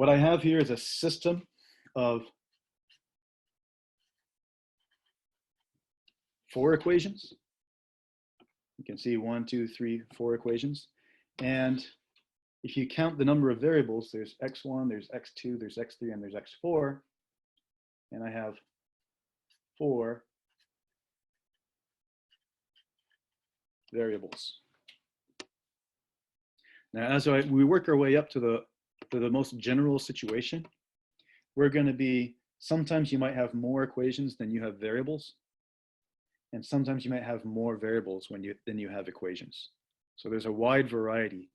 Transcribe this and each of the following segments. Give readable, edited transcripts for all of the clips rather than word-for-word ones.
what I have here is a system of 4 equations. You can see 1, 2, 3, 4 equations. And if you count the number of variables, there's x1, there's x2, there's x3, and there's x4. And I have 4 variables. Now, as we work our way up to the most general situation, we're going to be, sometimes you might have more equations than you have variables. And sometimes you might have more variables than you have equations. So there's a wide variety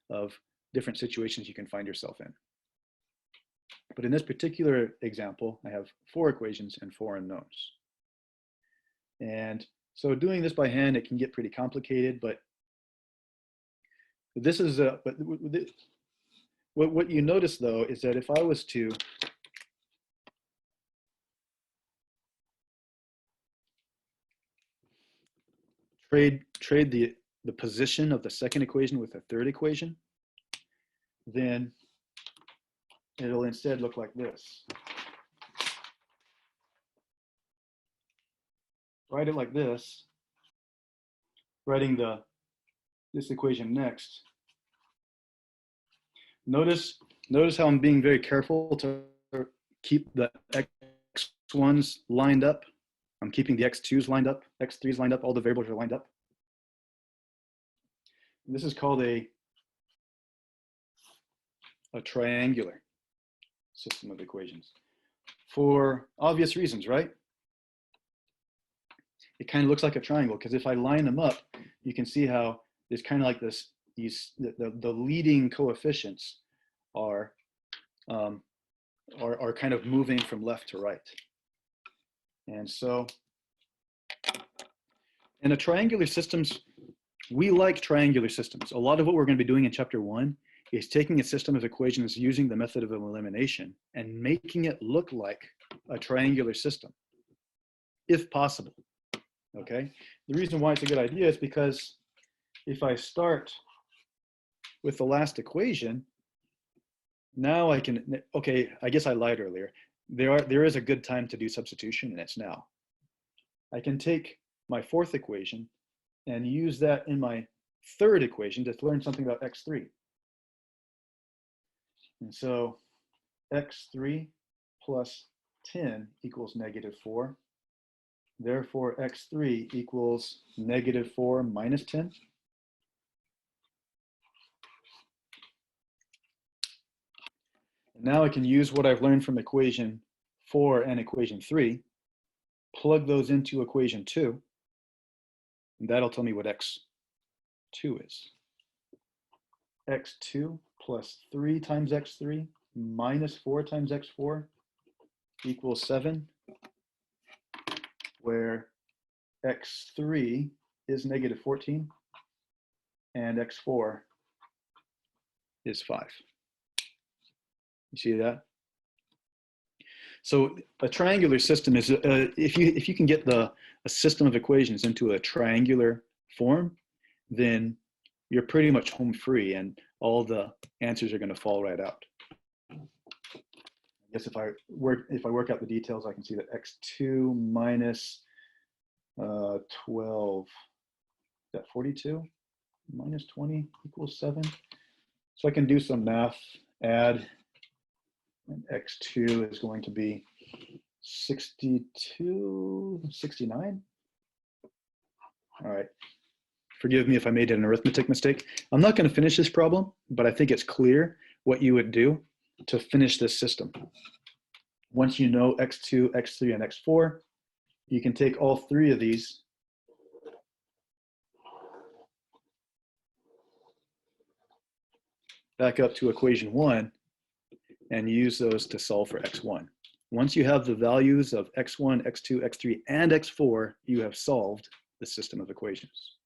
of different situations you can find yourself in. But in this particular example, I have 4 equations and 4 unknowns. And so doing this by hand, it can get pretty complicated, but this is what you notice though is that if I was to trade the position of the second equation with the third equation, then it'll instead look like this. Write it like this, writing this equation next. Notice how I'm being very careful to keep the x1s lined up. I'm keeping the x2s lined up, x3s lined up, all the variables are lined up. This is called a triangular system of equations for obvious reasons, right? It kind of looks like a triangle because if I line them up, you can see how there's kind of like this, the leading coefficients are kind of moving from left to right. And so, in a triangular systems, we like triangular systems. A lot of what we're going to be doing in chapter 1 is taking a system of equations using the method of elimination and making it look like a triangular system, if possible. Okay? The reason why it's a good idea is because if I start with the last equation, now I can, okay, I guess I lied earlier. There is a good time to do substitution, and it's now. I can take my 4th equation and use that in my 3rd equation to learn something about x3. And so x3 plus 10 equals -4. Therefore, x3 equals -4 minus 10. Now I can use what I've learned from equation 4 and equation 3, plug those into equation 2, and that'll tell me what x2 is. x2 plus 3 times x3 minus 4 times x4 equals 7, where x3 is -14 and x4 is 5. You see that? So a triangular system is, if you can get a system of equations into a triangular form, then you're pretty much home free and all the answers are going to fall right out. I guess if I work out the details, I can see that x2 minus 12, is that 42? Minus 20 equals 7. So I can do some math, add, and x2 is going to be 62, 69. All right. Forgive me if I made an arithmetic mistake. I'm not going to finish this problem, but I think it's clear what you would do to finish this system. Once you know x2, x3, and x4, you can take all 3 of these back up to equation 1 and use those to solve for x1. Once you have the values of x1, x2, x3, and x4, you have solved the system of equations.